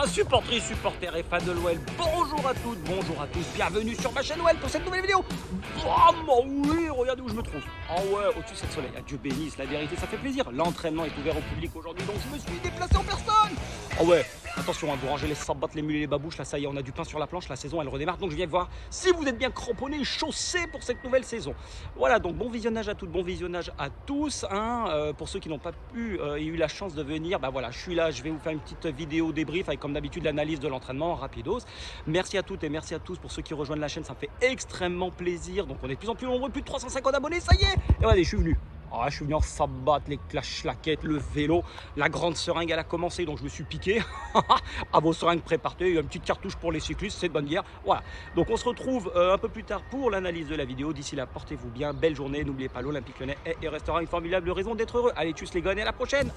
supportrices, supporters et fans de l'OL, bonjour à toutes, bonjour à tous, bienvenue sur ma chaîne OL pour cette nouvelle vidéo. Oh oui, regardez où je me trouve. Oh ouais, au-dessus c'est le soleil, Dieu bénisse, la vérité ça fait plaisir. L'entraînement est ouvert au public aujourd'hui, donc je me suis déplacé en personne. Oh ouais, attention, vous rangez les sabots, les mules et les babouches, là ça y est, on a du pain sur la planche, la saison elle redémarre, donc je viens voir si vous êtes bien cramponnés, chaussés pour cette nouvelle saison. Voilà, donc bon visionnage à toutes, bon visionnage à tous. Pour ceux qui n'ont pas pu et eu la chance de venir, bah voilà, je suis là, je vais vous faire une petite vidéo débrief avec comme d'habitude l'analyse de l'entraînement rapidos. Merci à toutes et merci à tous pour ceux qui rejoignent la chaîne, ça me fait extrêmement plaisir. Donc on est de plus en plus nombreux, plus de 350 abonnés, ça y est. Et regardez, je suis venu. Oh, je suis venu en sabbat, les claquettes, le vélo, la grande seringue elle a commencé, donc je me suis piqué. À vos seringues préparées, il y a une petite cartouche pour les cyclistes, c'est de bonne guerre. Voilà, donc on se retrouve un peu plus tard pour l'analyse de la vidéo. D'ici là, portez-vous bien, belle journée, n'oubliez pas l'Olympique Lyonnais et il restera une formidable raison d'être heureux. Allez, tchuss les gars et à la prochaine.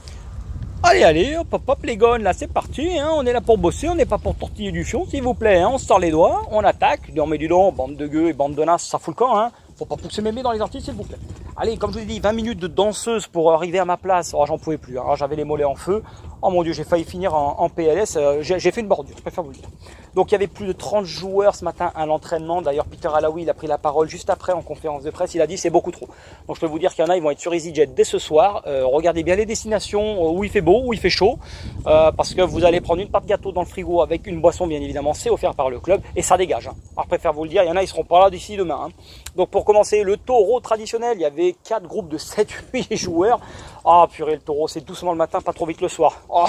Allez, hop, hop, hop, les gones, là, c'est parti, hein, on est là pour bosser, on n'est pas pour tortiller du fion, s'il vous plaît, hein, on se sort les doigts, on attaque. Non, mais dis donc, bande de gueux et bande de nasses, ça fout le camp, hein, faut pas pousser mémé dans les orties, s'il vous plaît. Allez, comme je vous ai dit, 20 minutes de danseuse pour arriver à ma place, oh, j'en pouvais plus, hein, j'avais les mollets en feu, oh mon Dieu, j'ai failli finir en PLS, j'ai fait une bordure, je préfère vous le dire. Donc il y avait plus de 30 joueurs ce matin à l'entraînement, d'ailleurs Peter Alaoui, il a pris la parole juste après en conférence de presse, il a dit c'est beaucoup trop. Donc je peux vous dire qu'il y en a, ils vont être sur EasyJet dès ce soir, regardez bien les destinations où il fait beau, où il fait chaud, parce que vous allez prendre une part de gâteau dans le frigo avec une boisson bien évidemment, c'est offert par le club, et ça dégage. Hein. Alors je préfère vous le dire, il y en a, ils seront pas là d'ici demain. Hein. Donc pour commencer, le taureau traditionnel, il y avait 4 groupes de 7-8 joueurs. Ah purée, le taureau, c'est doucement le matin, pas trop vite le soir. Oh,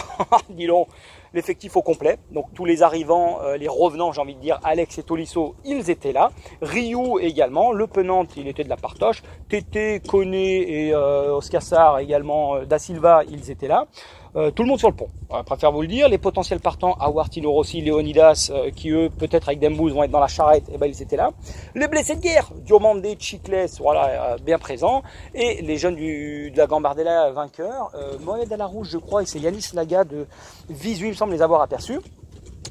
dis donc, l'effectif au complet. Donc tous les arrivants, les revenants, j'ai envie de dire, Alex et Tolisso, ils étaient là. Ryu également, le Penant, il était de la partoche. Tété, Koné et Oscassar également, Da Silva, ils étaient là. Tout le monde sur le pont, je préfère vous le dire. Les potentiels partants, Awar, Tino Rossi, Leonidas, qui eux, peut-être avec Dembouz, vont être dans la charrette, et ben ils étaient là. Les blessés de guerre, Diomande, Chicles, voilà, bien présents. Et les jeunes de la Gambardella vainqueurs, Mohamed Alarouche, je crois, et c'est Yanis Laga de Visu, il me semble les avoir aperçus.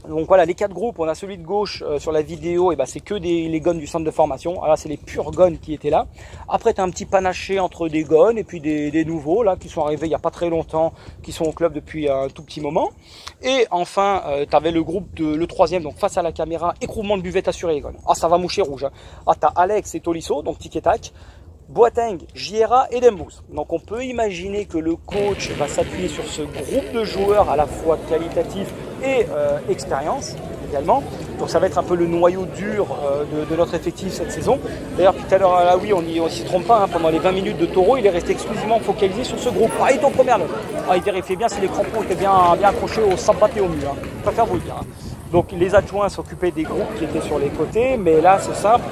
Donc voilà, les 4 groupes, on a celui de gauche sur la vidéo, et ben c'est que les gones du centre de formation. Alors là, c'est les purs gones qui étaient là. Après, tu as un petit panaché entre des gones et puis des nouveaux là qui sont arrivés il n'y a pas très longtemps, qui sont au club depuis un tout petit moment. Et enfin, tu avais le groupe le troisième, donc face à la caméra, écroulement de buvette assuré les gones. Ah, ça va moucher rouge. Hein. Ah, tu as Alex et Tolisso, donc tic et tac. Boateng, Jiera et Dembouz. Donc on peut imaginer que le coach va s'appuyer sur ce groupe de joueurs à la fois qualitatif et expérience également. Donc ça va être un peu le noyau dur de notre effectif cette saison. D'ailleurs tout à l'heure là oui on s'y trompe pas, hein, pendant les 20 minutes de taureau il est resté exclusivement focalisé sur ce groupe. Ah il est en première là. Ah, il vérifiait bien si les crampons étaient bien accrochés au sabbat et au mur. Hein. Je préfère vous le dire. Hein. Donc les adjoints s'occupaient des groupes qui étaient sur les côtés, mais là c'est simple,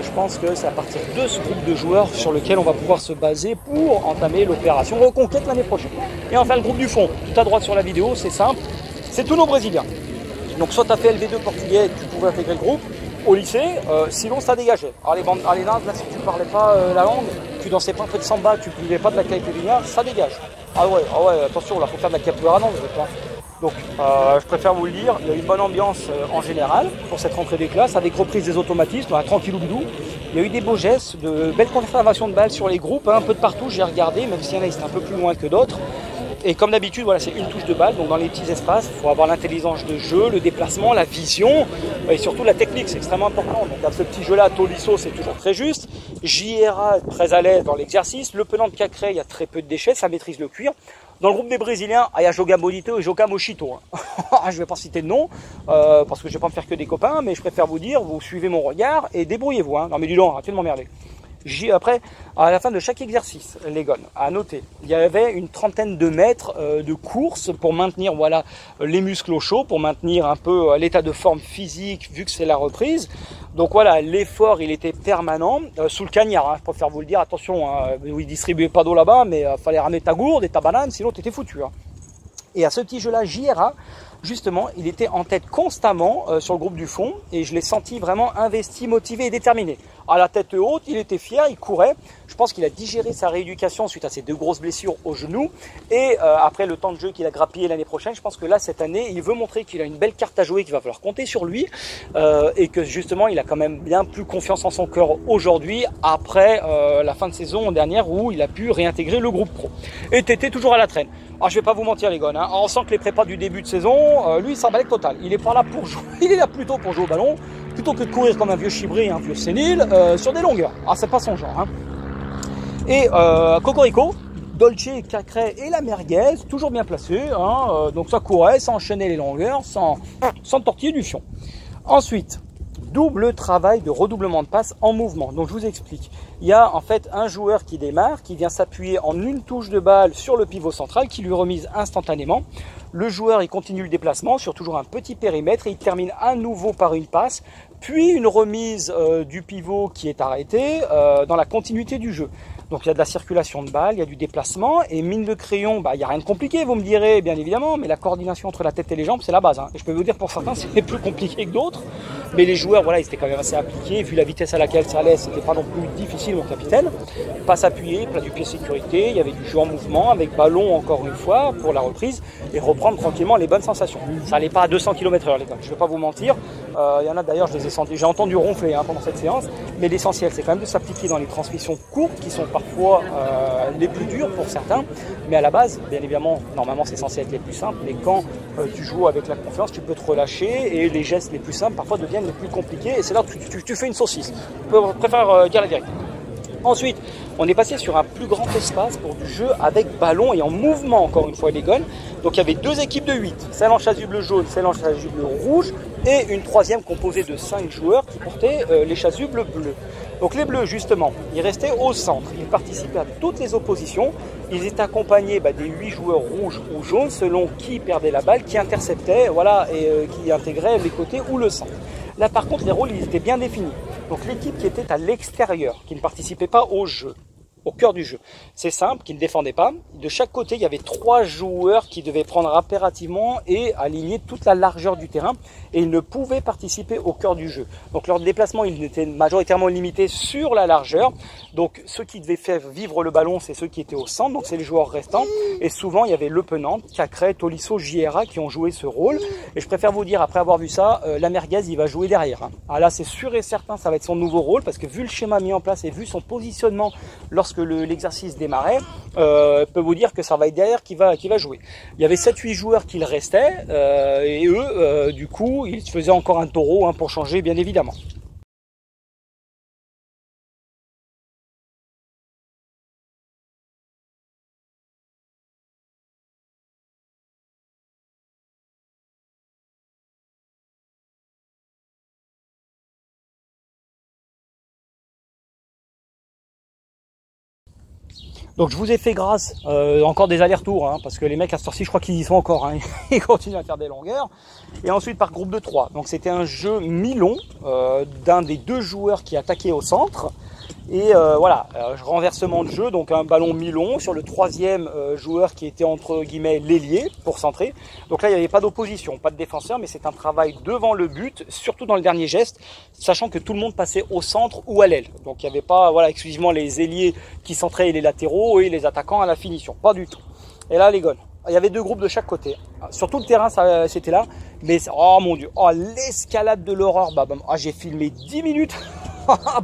je pense que c'est à partir de ce groupe de joueurs sur lequel on va pouvoir se baser pour entamer l'opération reconquête l'année prochaine. Et enfin le groupe du fond, tout à droite sur la vidéo, c'est simple, c'est tous nos Brésiliens. Donc soit tu as fait LV2 portugais, tu pouvais intégrer le groupe au lycée, sinon ça dégageait. Alors les nazes, là si tu parlais pas la langue, tu dansais pas un peu de samba, tu ne pas de la caipirinha, ça dégage. Ah ouais, attention, là faut faire de la capoeira, non, vous êtes pas. Donc je préfère vous le dire, il y a une bonne ambiance en général pour cette rentrée des classes, avec reprise des automatismes, tranquillou bidou. Il y a eu des beaux gestes, de belles conservations de balles sur les groupes, hein, un peu de partout, j'ai regardé, même s'il y en a qui étaient un peu plus loin que d'autres. Et comme d'habitude, voilà, c'est une touche de balle, donc dans les petits espaces, il faut avoir l'intelligence de jeu, le déplacement, la vision, et surtout la technique, c'est extrêmement important. Donc à ce petit jeu-là, Tolisso, c'est toujours très juste. Jiera, très à l'aise dans l'exercice. Le Penant de Cacré, il y a très peu de déchets, ça maîtrise le cuir. Dans le groupe des Brésiliens, il y a Joga Bonito et Joga Mochito. Hein. Je ne vais pas citer de nom, parce que je ne vais pas me faire que des copains, mais je préfère vous dire, vous suivez mon regard et débrouillez-vous. Hein. Non mais dis donc, arrêtez de m'emmerder. Après, à la fin de chaque exercice, les gones, à noter, il y avait une trentaine de mètres de course pour maintenir voilà, les muscles au chaud, pour maintenir un peu l'état de forme physique vu que c'est la reprise. Donc voilà, l'effort il était permanent, sous le cagnard, hein, je préfère vous le dire, attention, hein, vous ne distribuez pas d'eau là-bas, mais fallait ramener ta gourde et ta banane, sinon tu étais foutu. Hein. Et à ce petit jeu-là, Jiera, justement, il était en tête constamment sur le groupe du fond et je l'ai senti vraiment investi, motivé et déterminé. À la tête haute, il était fier, il courait. Je pense qu'il a digéré sa rééducation suite à ses 2 grosses blessures au genou. Et après le temps de jeu qu'il a grappillé l'année prochaine, je pense que là, cette année, il veut montrer qu'il a une belle carte à jouer, qu'il va falloir compter sur lui. Et que justement, il a quand même bien plus confiance en son cœur aujourd'hui, après la fin de saison dernière où il a pu réintégrer le groupe pro. Et Tété toujours à la traîne. Alors, je vais pas vous mentir les gars, hein. On sent que les prépas du début de saison, ballon, lui il s'en balèque total. Il est pas là pour jouer, il est là plutôt pour jouer au ballon, plutôt que de courir comme un vieux chibré, un vieux sénile, sur des longueurs. Ah, c'est pas son genre. Hein. Et Cocorico, Dolce, Cacré et la merguez, toujours bien placés. Hein, donc ça courait, ça enchaînait les longueurs, sans tortiller du fion. Ensuite, double travail de redoublement de passe en mouvement. Donc je vous explique. Il y a en fait un joueur qui démarre, qui vient s'appuyer en une touche de balle sur le pivot central, qui lui remise instantanément. Le joueur il continue le déplacement sur toujours un petit périmètre et il termine à nouveau par une passe, puis une remise du pivot qui est arrêté dans la continuité du jeu. Donc il y a de la circulation de balles, il y a du déplacement et mine de crayon, bah, il n'y a rien de compliqué, vous me direz bien évidemment, mais la coordination entre la tête et les jambes c'est la base. Hein. Et je peux vous dire pour certains c'est plus compliqué que d'autres, mais les joueurs voilà, ils étaient quand même assez appliqués, vu la vitesse à laquelle ça allait, c'était pas non plus difficile mon capitaine. Passe appuyée, plat du pied sécurité, il y avait du jeu en mouvement avec ballon encore une fois pour la reprise et reprendre tranquillement les bonnes sensations. Ça n'allait pas à 200 km/h les gars, je ne vais pas vous mentir, il y en a d'ailleurs, j'ai entendu ronfler hein, pendant cette séance, mais l'essentiel c'est quand même de s'appliquer dans les transmissions courtes qui sont parfois les plus dures pour certains, mais à la base, bien évidemment, normalement c'est censé être les plus simples, mais quand tu joues avec la confiance, tu peux te relâcher et les gestes les plus simples parfois deviennent les plus compliqués et c'est là que tu fais une saucisse. Je préfère dire la vérité. Ensuite, on est passé sur un plus grand espace pour du jeu avec ballon et en mouvement, encore une fois, les gones. Donc il y avait deux équipes de 8, celle en chasuble jaune, celle en chasuble rouge, et une troisième composée de 5 joueurs qui portaient les chasubles bleus. Donc les bleus, justement, ils restaient au centre, ils participaient à toutes les oppositions, ils étaient accompagnés des 8 joueurs rouges ou jaunes, selon qui perdait la balle, qui interceptait, voilà, et qui intégrait les côtés ou le centre. Là par contre les rôles ils étaient bien définis. Donc l'équipe qui était à l'extérieur, qui ne participait pas au jeu, au cœur du jeu, c'est simple, qui ne défendait pas. De chaque côté il y avait 3 joueurs qui devaient prendre impérativement et aligner toute la largeur du terrain et ils ne pouvaient participer au cœur du jeu. Donc leur déplacement il était majoritairement limité sur la largeur. Donc ceux qui devaient faire vivre le ballon c'est ceux qui étaient au centre, donc c'est les joueurs restants. Et souvent il y avait Le Penant, Cacré, Tolisso, JRA qui ont joué ce rôle. Et je préfère vous dire, après avoir vu ça, la merguez il va jouer derrière. Hein. Ah là c'est sûr et certain, ça va être son nouveau rôle parce que vu le schéma mis en place et vu son positionnement lorsque l'exercice démarrait, peut vous dire que ça va être derrière qui va jouer. Il y avait 7-8 joueurs qui restaient et eux, du coup, ils se faisaient encore un taureau hein, pour changer bien évidemment. Donc je vous ai fait grâce, encore des allers-retours, hein, parce que les mecs à ce temps-ci, je crois qu'ils y sont encore, hein, ils continuent à faire des longueurs. Et ensuite par groupe de 3. Donc c'était un jeu mi-long d'un des 2 joueurs qui attaquait au centre. Et voilà, renversement de jeu, donc un ballon mi-long sur le 3e joueur qui était entre guillemets l'ailier pour centrer. Donc là, il n'y avait pas d'opposition, pas de défenseur, mais c'est un travail devant le but, surtout dans le dernier geste, sachant que tout le monde passait au centre ou à l'aile. Donc il n'y avait pas voilà, exclusivement les ailiers qui centraient et les latéraux et les attaquants à la finition, pas du tout. Et là, les gones. Il y avait 2 groupes de chaque côté. Sur tout le terrain, c'était là. Mais, oh mon Dieu, oh, l'escalade de l'horreur. J'ai filmé 10 minutes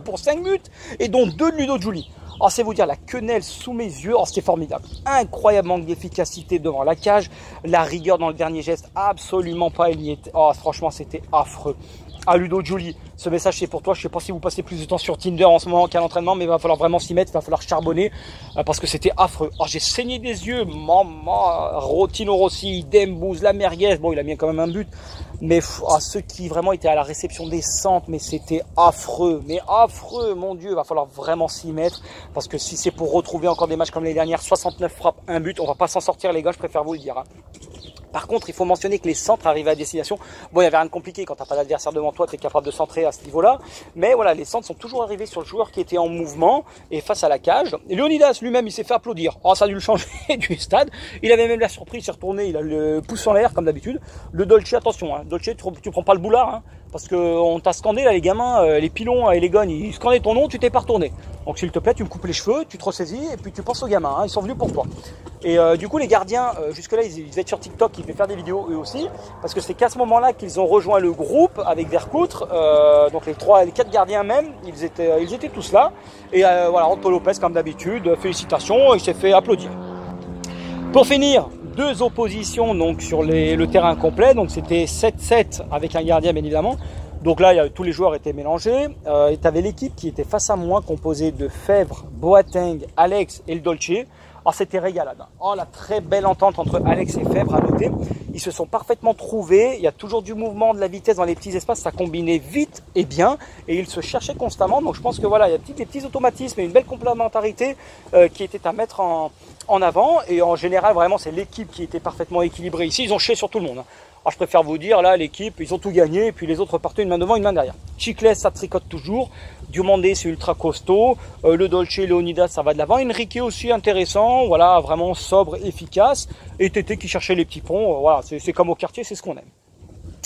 pour 5 minutes et dont 2 de Ludo Giuli. Oh, c'est vous dire la quenelle sous mes yeux. Oh, c'était formidable. Incroyable manque d'efficacité devant la cage. La rigueur dans le dernier geste, absolument pas. Oh, franchement, c'était affreux. À Ludo Giuli, ce message c'est pour toi. Je sais pas si vous passez plus de temps sur Tinder en ce moment qu'à l'entraînement, mais il va falloir vraiment s'y mettre, il va falloir charbonner parce que c'était affreux. Oh, j'ai saigné des yeux, Tino Rossi, Dembouz, la merguez, bon il a mis quand même un but, mais ceux qui vraiment étaient à la réception des centres, mais c'était affreux, mon Dieu, il va falloir vraiment s'y mettre parce que si c'est pour retrouver encore des matchs comme les dernières, 69 frappes, 1 but, on va pas s'en sortir les gars, je préfère vous le dire. Hein. Par contre, il faut mentionner que les centres arrivaient à destination. Bon, il n'y avait rien de compliqué quand tu n'as pas d'adversaire devant toi, tu es capable de centrer à ce niveau-là. Mais voilà, les centres sont toujours arrivés sur le joueur qui était en mouvement et face à la cage. Et Leonidas lui-même, il s'est fait applaudir. Oh, ça a dû le changer du stade. Il avait même la surprise, il s'est retourné, il a le pouce en l'air comme d'habitude. Le Dolce, attention, hein. Dolce, tu prends pas le boulard, hein, parce qu'on t'a scandé là, les gamins, les pilons et les gognes, ils scandaient ton nom, tu t'es pas retourné. Donc s'il te plaît, tu me coupes les cheveux, tu te ressaisis et puis tu penses aux gamins, hein, ils sont venus pour toi. Et du coup, les gardiens, jusque-là, ils devaient être sur TikTok, ils devaient faire des vidéos eux aussi, parce que c'est qu'à ce moment-là qu'ils ont rejoint le groupe avec Vercoutre, donc les 4 gardiens même, ils étaient tous là. Et voilà, Anto Lopez, comme d'habitude, félicitations, il s'est fait applaudir. Pour finir, 2 oppositions donc, sur le terrain complet. Donc c'était 7-7 avec un gardien bien évidemment. Donc là, tous les joueurs étaient mélangés. Et tu avais l'équipe qui était face à moi, composée de Fèvre, Boateng, Alex et le Dolce. Alors c'était régalade. Oh, la très belle entente entre Alex et Fèvre à noter. Ils se sont parfaitement trouvés. Il y a toujours du mouvement, de la vitesse dans les petits espaces. Ça combinait vite et bien. Et ils se cherchaient constamment. Donc je pense que voilà, il y a des petits automatismes et une belle complémentarité qui était à mettre en avant. Et en général, vraiment, c'est l'équipe qui était parfaitement équilibrée. Ici, ils ont chié sur tout le monde. Alors, je préfère vous dire, là, l'équipe, ils ont tout gagné. Et puis les autres partaient une main devant, une main derrière. Chicles, ça tricote toujours. Diomandé, c'est ultra costaud. Le Dolce, Leonidas, ça va de l'avant. Enrique aussi intéressant. Voilà, vraiment sobre, efficace. Et Tété qui cherchait les petits ponts. Voilà, c'est comme au quartier, c'est ce qu'on aime.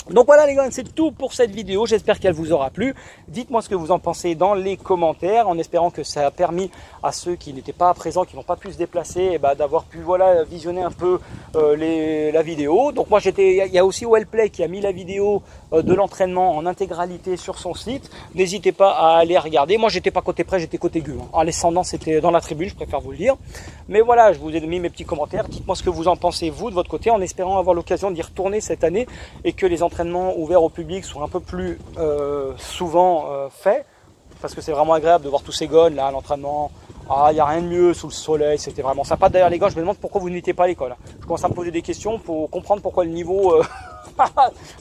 Donc voilà les gars, c'est tout pour cette vidéo, j'espère qu'elle vous aura plu. Dites-moi ce que vous en pensez dans les commentaires, en espérant que ça a permis à ceux qui n'étaient pas présents, qui n'ont pas pu se déplacer, d'avoir pu voilà, visionner un peu la vidéo. Donc moi il y a aussi Wellplay qui a mis la vidéo de l'entraînement en intégralité sur son site. N'hésitez pas à aller regarder. Moi j'étais pas côté près, j'étais côté gu. En descendant c'était dans la tribune, je préfère vous le dire. Mais voilà, je vous ai mis mes petits commentaires. Dites-moi ce que vous en pensez vous de votre côté, en espérant avoir l'occasion d'y retourner cette année et que les entraînements ouverts au public soient un peu plus souvent faits, parce que c'est vraiment agréable de voir tous ces gones là à l'entraînement. Ah, il n'y a rien de mieux sous le soleil, c'était vraiment sympa. D'ailleurs les gars, je me demande pourquoi vous n'étiez pas à l'école. Je commence à me poser des questions pour comprendre pourquoi le niveau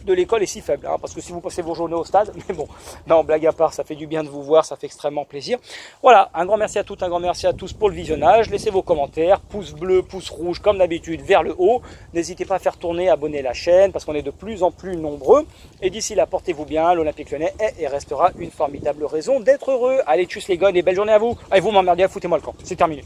de l'école est si faible, hein, parce que si vous passez vos journées au stade, mais bon, non, blague à part, ça fait du bien de vous voir, ça fait extrêmement plaisir. Voilà, un grand merci à toutes, un grand merci à tous pour le visionnage. Laissez vos commentaires, pouce bleu, pouce rouge comme d'habitude vers le haut. N'hésitez pas à faire tourner, abonner la chaîne parce qu'on est de plus en plus nombreux. Et d'ici là, portez-vous bien, l'Olympique Lyonnais est et restera une formidable raison d'être heureux. Allez, tchuss les gars et belle journée à vous. Allez, vous m'emmerdez, foutez-moi le camp, c'est terminé.